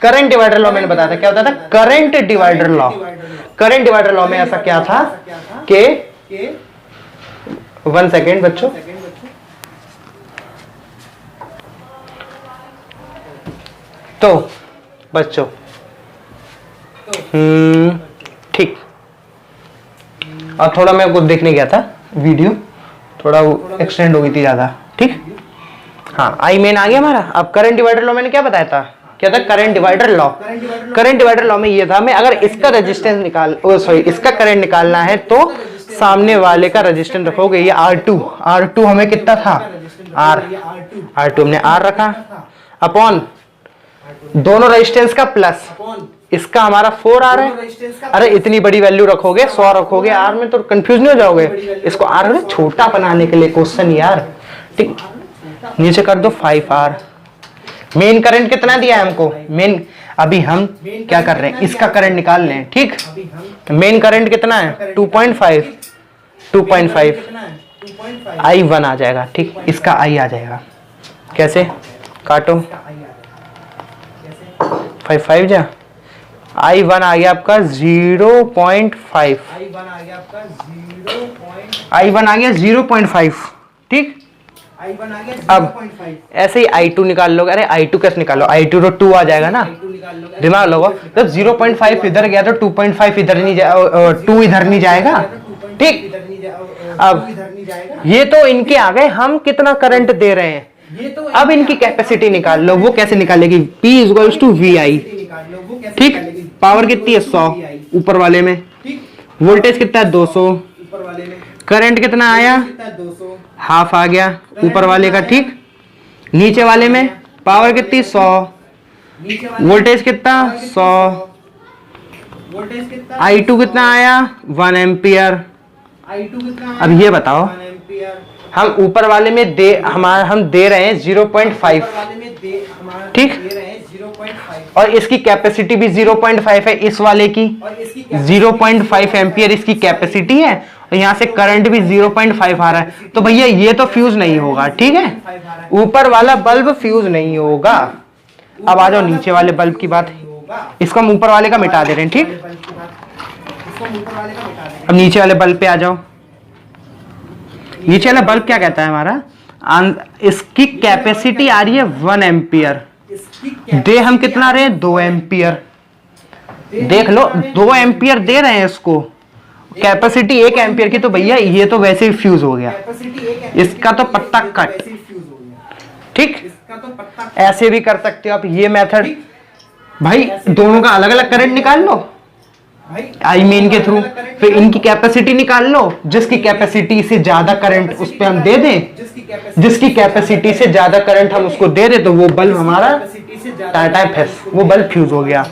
करंट डिवाइडर लॉ मैंने बताया था, क्या होता था current divider law. Current divider law में ऐसा क्या था कि 1 सेकेंड बच्चों, तो बच्चों ठीक, और थोड़ा मैं कुछ देखने गया था, वीडियो थोड़ा एक्सटेंड हो गई थी ज्यादा। ठीक, हाँ, आई मेन आ गया हमारा। अब करंट डिवाइडर लॉ मैंने क्या बताया था, क्या था current divider law. Current divider law में ये था, मैं अगर इसका रेजिस्टेंस इसका करंट निकालना है तो सामने वाले का रेजिस्टेंस रखोगे, ये R2 हमें कितना था R2 हमने R रखा, अपॉन दोनों रेजिस्टेंस का प्लस, इसका हमारा 4R है। अरे इतनी बड़ी वैल्यू रखोगे, 100 रखोगे R में तो कंफ्यूज नहीं हो जाओगे। इसको R छोटा बनाने के लिए क्वेश्चन यार। ठीक, नीचे कर दो 5R। मेन करंट कितना दिया है हमको, मेन अभी हम क्या कर रहे हैं, इसका करंट निकाल लें। ठीक, मेन करंट कितना है 2.5 I1 आ जाएगा। ठीक, इसका I आ जाएगा, कैसे काटो 5 जा, I1 आ गया आपका 0.5, I1 आ गया 0.5। ठीक, अब ऐसे ही I2 निकाल लोगे। अरे I2 कैसे निकालो, I2 तो 2 आ जाएगा ना, दिमाग लगाओ। जब 0.5 इधर गया तो 2.5 इधर नहीं जाएगा, 2 इधर नहीं जाएगा। ठीक, अब ये तो इनके आ गए, हम कितना करंट दे रहे हैं, अब इनकी कैपेसिटी निकाल लो। वो कैसे निकालेगी, P = VI। ठीक, पावर कितनी है 100 ऊपर वाले में, वोल्टेज कितना है 200, करंट कितना आया 200, हाफ आ गया ऊपर वाले का। ठीक, नीचे वाले में पावर कितनी 100, वोल्टेज कितना 100, I2 कितना आया 1 एम्पियर। अब ये बताओ, हम ऊपर वाले में हम दे रहे हैं 0.5। ठीक, और इसकी कैपेसिटी भी 0.5 है, इस वाले की 0.5 एम्पियर इसकी कैपेसिटी है, और यहाँ से करंट भी 0.5 आ रहा है। तो भैया ये तो फ्यूज नहीं होगा। ठीक है, ऊपर वाला बल्ब फ्यूज नहीं होगा। अब आ जाओ नीचे वाले बल्ब की बात, इसको हम ऊपर वाले का मिटा दे रहे हैं। ठीक, अब नीचे वाले बल्ब पे आ जाओ। नीचे वाला बल्ब क्या कहता है हमारा, इसकी कैपेसिटी आ रही है 1 एम्पियर, दे हम कितना रहे हैं 2 एम्पियर। देख लो 2 एम्पियर दे रहे हैं इसको, कैपेसिटी 1 एम्पियर की, तो भैया ये तो वैसे ही फ्यूज हो गया, इसका तो पत्ता कट। ठीक, ऐसे भी कर सकते हो आप ये मेथड। भाई दोनों का अलग अलग करंट निकाल लो आई मेन के थ्रू, फिर इनकी कैपेसिटी निकाल लो, जिसकी कैपेसिटी से ज्यादा करंट उस पर हम दे दें, जिसकी कैपेसिटी से ज्यादा करंट हम उसको दे दें, तो वो बल्ब हमारा टाटा फेस, वो बल्ब फ्यूज हो गया।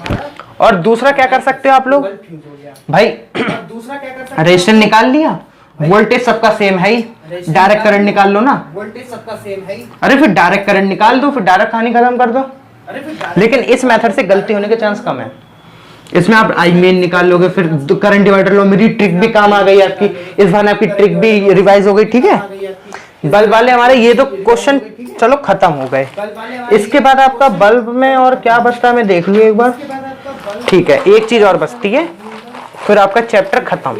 और दूसरा क्या कर सकते हो आप लोग, भाई रेजिस्टेंस निकाल लिया, वोल्टेज सबका सेम है ही, डायरेक्ट करंट निकाल लो ना, वोल्टेज सबका सेम है। अरे फिर डायरेक्ट करंट निकाल दो, फिर डायरेक्ट कहानी खत्म कर दो। लेकिन इस मेथड से गलती होने के चांस कम है। इसमें आप आई मेन निकाल लोगे, फिर करंट डिवाइडर लो, मेरी ट्रिक भी काम आ गई आपकी, इस बार आपकी ट्रिक भी रिवाइज हो गई। ठीक है, बल्ब वाले हमारे ये तो क्वेश्चन चलो खत्म हो गए। इसके बाद आपका बल्ब में और क्या बचता है मैं देख लूँ एक बार। ठीक है, एक चीज और बचती है, फिर आपका चैप्टर खत्म।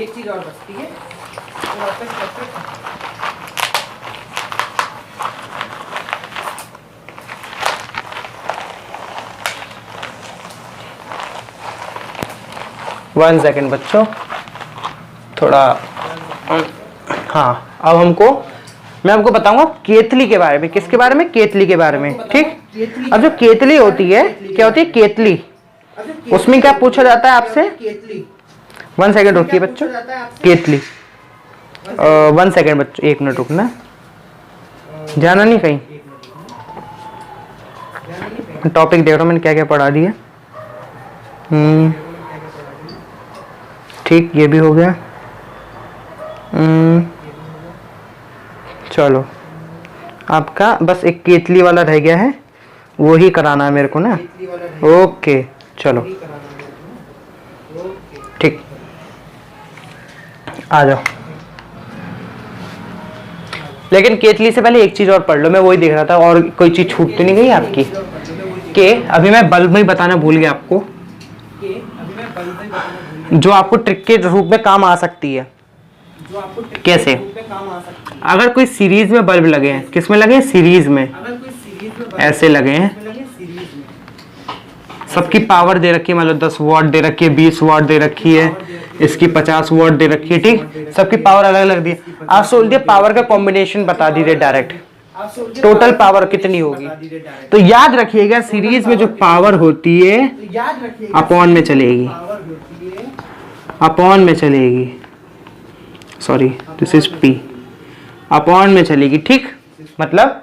1 सेकेंड बच्चों, थोड़ा हाँ। अब मैं हमको बताऊंगा केतली के बारे में। किसके बारे में? केतली के बारे में। ठीक, अब जो केतली होती है, क्या होती है केतली, उसमें क्या पूछा जाता है आपसे? 1 सेकेंड रुकिए बच्चों, केतली 1 सेकेंड बच्चों, 1 मिनट रुकना, जाना नहीं कहीं। टॉपिक देख रहा हूँ मैंने क्या क्या पढ़ा दिया। ठीक, ये भी हो गया। चलो, आपका बस एक केतली वाला रह गया है, वो ही कराना है मेरे को ना। ओके चलो ठीक, आ जाओ। लेकिन केतली से पहले एक चीज और पढ़ लो, मैं वही देख रहा था, और कोई चीज छूट तो नहीं गई आपकी? के अभी मैं बल्ब में ही बताना भूल गया आपको, जो आपको ट्रिक के रूप में काम आ सकती है। कैसे? अगर कोई सीरीज में बल्ब लगे हैं, किस में लगे हैं? सीरीज में, ऐसे लगे हैं, सबकी पावर दे रखी है, मतलब 10 वॉट दे रखी है, 20 वॉट दे रखी है, इसकी 50 वॉट दे रखी है। ठीक, सबकी पावर अलग अलग दी। आप सोच दिए पावर का कॉम्बिनेशन बता दीजिए डायरेक्ट, टोटल पावर कितनी होगी। तो याद रखिएगा सीरीज में जो पावर होती है अपॉन में चलेगी, अपॉन में चलेगी, sorry this is P, upon में चलेगी। ठीक, मतलब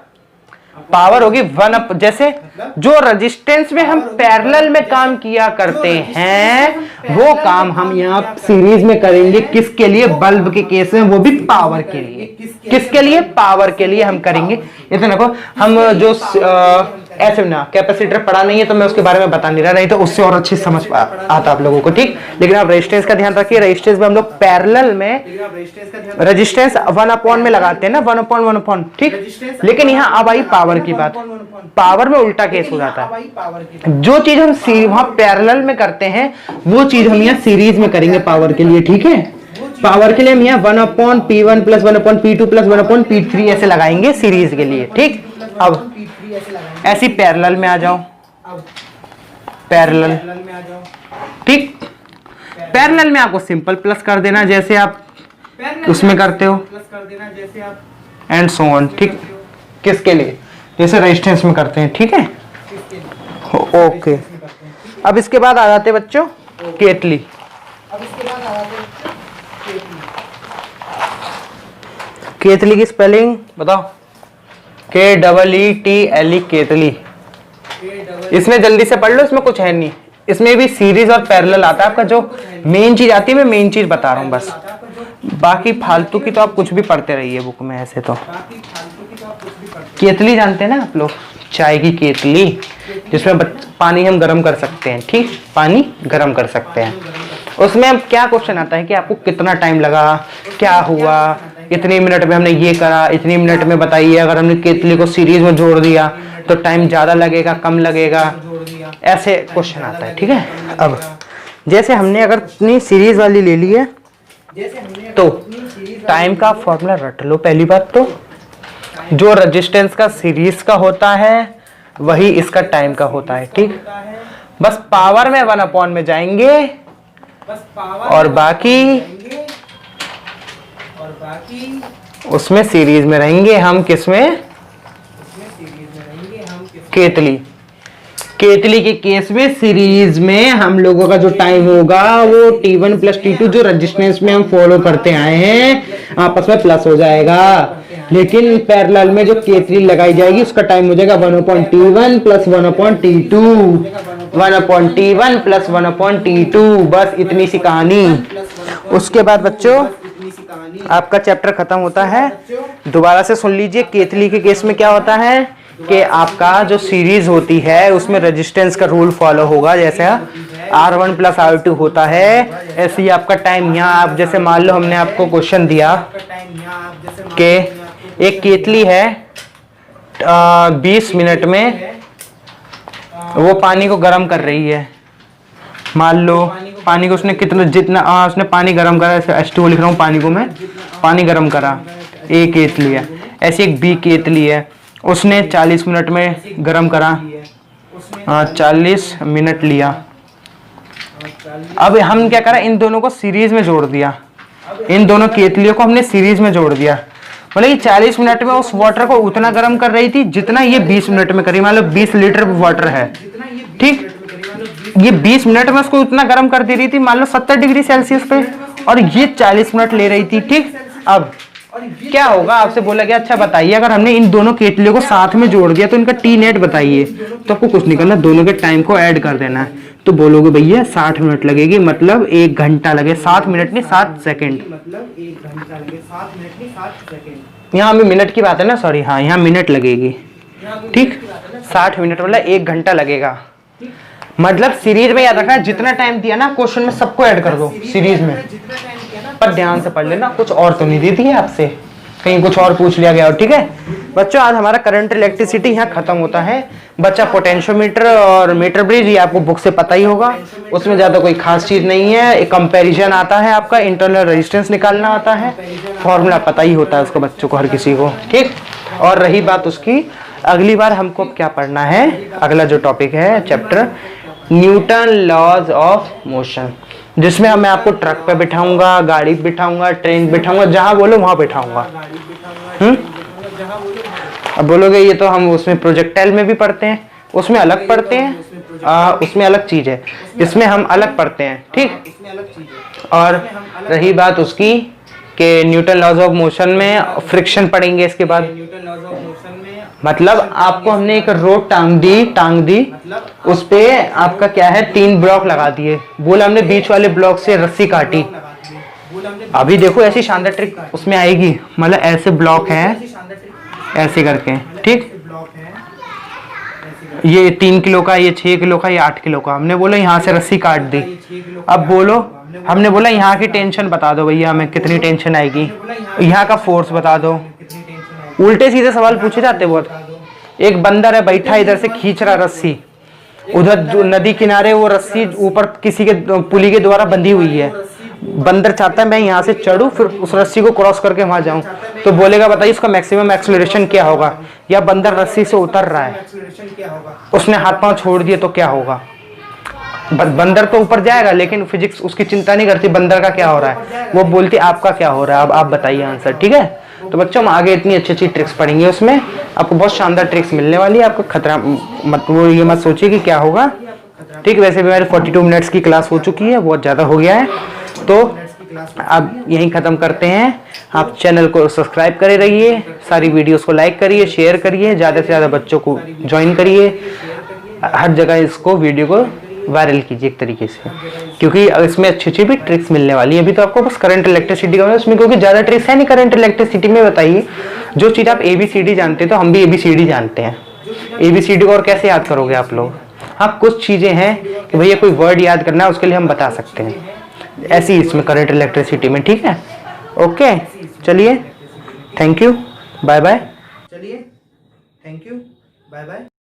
पावर होगी 1 अप, जैसे जो रेजिस्टेंस में हम पैरेलल में काम किया करते हैं वो काम हम यहाँ सीरीज में करेंगे। किसके लिए? बल्ब के केस में, वो भी पावर के लिए। किसके लिए? पावर के लिए हम करेंगे। ये तो देखो, हम जो ऐसे ना कैपेसिटर पढ़ा नहीं है तो मैं उसके बारे में बता नहीं रहा, नहीं तो उससे और अच्छी समझ आता आप लोगों को। ठीक, लेकिन आप रेजिस्टेंस का ध्यान रखिए, रेजिस्टेंस में हम लोग पैरेलल में रेजिस्टेंस 1 अपॉन में लगाते हैं ना, 1 अपॉन 1 अपॉन। ठीक, लेकिन यहाँ अब आई पावर की बात, पावर में उल्टा केस हो जाता है। जो चीज हम वहां पैरेलल में करते हैं वो चीज हम यहाँ सीरीज में करेंगे पावर के लिए। ठीक है, पावर के लिए हम यहाँ 1 upon P1 plus 1 upon P2 plus 1 upon P3 ऐसे लगाएंगे सीरीज के लिए। ठीक, अब ऐसी पैरेलल में आ जाओ, पैरेलल। ठीक, पैरेलल में आपको सिंपल प्लस कर देना जैसे आप उसमें करते हो, एंड सो ऑन। ठीक, किसके लिए? जैसे रेजिस्टेंस में करते हैं। ठीक है, ओके। अब इसके बाद आ जाते बच्चों केतली। केतली की स्पेलिंग बताओ? KEETLE, केतली। इसमें जल्दी से पढ़ लो, इसमें कुछ है नहीं, इसमें भी सीरीज और पैरेलल आता है। आपका जो मेन चीज आती है, मैं मेन चीज बता रहा हूँ बस, बाकी फालतू की तो आप कुछ भी पढ़ते रहिए बुक में। ऐसे तो केतली जानते हैं ना आप लोग, चाय की केतली, जिसमें पानी हम गर्म कर सकते हैं। ठीक, पानी गर्म कर सकते हैं। उसमें अब क्या क्वेश्चन आता है कि आपको कितना टाइम लगा, क्या हुआ, इतने मिनट में हमने ये करा, इतने मिनट में बताइए। अगर हमने केतली को सीरीज में जोड़ दिया तो टाइम ज्यादा लगेगा, कम लगेगा, ऐसे क्वेश्चन आता है। ठीक है, अब जैसे हमने अगर इतनी सीरीज वाली ले ली है तो टाइम का फॉर्मूला रट लो। पहली बात तो जो रेजिस्टेंस का सीरीज का होता है वही इसका टाइम का होता है। ठीक, बस पावर में 1 अपॉन में जाएंगे और बाकी उसमें सीरीज में रहेंगे हम। किसमें? केतली। केतली के केस में सीरीज में हम लोगों का जो टाइम होगा वो T1 प्लस T2 जो रेजिस्टेंस में हम फॉलो करते आए हैं आपस में प्लस हो जाएगा। लेकिन पैरेलल में जो केतली लगाई जाएगी उसका टाइम हो जाएगा 1/T1 plus 1/T2, 1/T1 plus 1/T2। बस इतनी सी कहानी। उसके बाद बच्चों आपका चैप्टर खत्म होता है। दोबारा से सुन लीजिए, केतली के केस में क्या होता है कि आपका जो सीरीज होती है उसमें रेजिस्टेंस का रूल फॉलो होगा। जैसे R1 प्लस R2 होता है, ऐसे ही आपका टाइम यहाँ आप जैसे मान लो हमने आपको क्वेश्चन दिया कि एक केतली है 20 मिनट में वो पानी को गर्म कर रही है। मान लो पानी को उसने कितना जितना उसने पानी गर्म करा, H2O लिख रहा हूँ, पानी को मैं पानी गर्म करा, ए केतली है। ऐसी एक बी केतली है, उसने 40 मिनट में गर्म करा, 40 मिनट लिया। अब हम क्या करा, इन दोनों को सीरीज में जोड़ दिया, इन दोनों केतलियों को हमने सीरीज में जोड़ दिया। मतलब ये 40 मिनट में उस वाटर को उतना गर्म कर रही थी जितना ये 20 मिनट में करी। मान लो 20 लीटर वाटर है, ठीक, ये 20 मिनट में उसको उतना गर्म कर दे रही थी, मान लो 70 डिग्री सेल्सियस पे, और ये 40 मिनट ले रही थी, ठीक। अब क्या होगा, आपसे बोला गया अच्छा बताइए अगर हमने इन दोनों केतलियों को साथ में जोड़ दिया तो इनका टी नेट बताइए। तो आपको कुछ नहीं करना, दोनों के टाइम को ऐड कर देना है। तो बोलोगे भैया 60 मिनट लगेगी, मतलब 1 घंटा लगे, 7 मिनट नहीं 7 सेकेंड, मतलब 1 घंटा लगे, 7 मिनट नहीं 7 सेकेंड। यहाँ भी मिनट की बात है ना, सॉरी, हाँ यहाँ मिनट लगेगी, ठीक। 60 मिनट मतलब 1 घंटा लगेगा। मतलब सीरीज में याद रखना, जितना टाइम दिया ना क्वेश्चन में सबको ऐड कर दो सीरीज में, पर ध्यान से पढ़ लेना, कुछ और तो नहीं देती है आपसे, कहीं कुछ और पूछ लिया गया हो, ठीक है बच्चों। आज हमारा करंट इलेक्ट्रिसिटी यहाँ खत्म होता है। बच्चा पोटेंशियोमीटर और मीटर ब्रिज, ये आपको बुक से पता ही होगा, उसमें ज्यादा कोई खास चीज नहीं है। एक कंपैरिजन आता है, आपका इंटरनल रेजिस्टेंस निकालना आता है, फॉर्मूला पता ही होता है उसको, बच्चों को हर किसी को, ठीक। और रही बात उसकी, अगली बार हमको क्या पढ़ना है, अगला जो टॉपिक है chapter Newton laws of motion, जिसमें मैं आपको ट्रक पे बिठाऊंगा, गाड़ी पे बिठाऊंगा, ट्रेन बिठाऊंगा, जहां बोलो वहां बिठाऊंगा। अब बोलोगे ये तो हम उसमें प्रोजेक्टाइल में भी पढ़ते हैं, उसमें अलग पढ़ते हैं, उसमें अलग चीज है, इसमें हम अलग पढ़ते हैं, ठीक। और रही बात उसकी कि न्यूटन लॉज ऑफ मोशन में फ्रिक्शन पढ़ेंगे इसके बाद। मतलब आपको हमने एक रोड टांग दी, उस पे आपका क्या है 3 ब्लॉक लगा दिए, बोला हमने बीच वाले ब्लॉक से रस्सी काटी। अभी देखो ऐसी शानदार ट्रिक उसमें आएगी, मतलब ऐसे ब्लॉक हैं ऐसे करके, ठीक। ये 3 किलो का, ये 6 किलो का, ये 8 किलो का, हमने बोला यहाँ से रस्सी काट दी। अब बोलो, हमने बोला यहाँ की टेंशन बता दो भैया हमें कितनी टेंशन आएगी, यहाँ का फोर्स बता दो। उल्टे सीधे सवाल पूछे जाते बहुत। एक बंदर है बैठा, इधर से खींच रहा रस्सी, उधर जो नदी किनारे वो रस्सी ऊपर किसी के पुली के द्वारा बंधी हुई है। बंदर चाहता है मैं यहाँ से चढ़ूं फिर उस रस्सी को क्रॉस करके वहां जाऊं, तो बोलेगा बताइए इसका मैक्सिमम एक्सेलरेशन क्या होगा। या बंदर रस्सी से उतर रहा है, उसने हाथ पांव छोड़ दिए तो क्या होगा। बंदर तो ऊपर जाएगा लेकिन फिजिक्स उसकी चिंता नहीं करती बंदर का क्या हो रहा है, वो बोलती आपका क्या हो रहा है। अब आप बताइए आंसर, ठीक है। तो बच्चों हम आगे इतनी अच्छी अच्छी ट्रिक्स पढ़ेंगे, उसमें आपको बहुत शानदार ट्रिक्स मिलने वाली है। आपको खतरा मत, वो ये मत सोचिए कि क्या होगा, ठीक। वैसे भी हमारी 42 मिनट्स की क्लास हो चुकी है, बहुत ज़्यादा हो गया है, तो अब यहीं ख़त्म करते हैं। आप चैनल को सब्सक्राइब करे रहिए, सारी वीडियोस को लाइक करिए, शेयर करिए, ज़्यादा से ज़्यादा बच्चों को ज्वाइन करिए, हर जगह इसको वीडियो को वायरल कीजिए एक तरीके से, क्योंकि इसमें अच्छी अच्छी भी ट्रिक्स मिलने वाली है। अभी तो आपको बस करंट इलेक्ट्रिसिटी का उसमें, क्योंकि ज़्यादा ट्रिक्स है नहीं करंट इलेक्ट्रिसिटी में। बताइए जो चीज़ आप ABCD जानते हैं तो हम भी ABCD जानते हैं, ABCD को और कैसे याद करोगे आप लोग। हाँ कुछ चीज़ें हैं कि भैया कोई वर्ड याद करना है उसके लिए हम बता सकते हैं, ऐसी इसमें करंट इलेक्ट्रिसिटी में, ठीक है। ओके चलिए, थैंक यू, बाय बाय। चलिए थैंक यू, बाय बाय।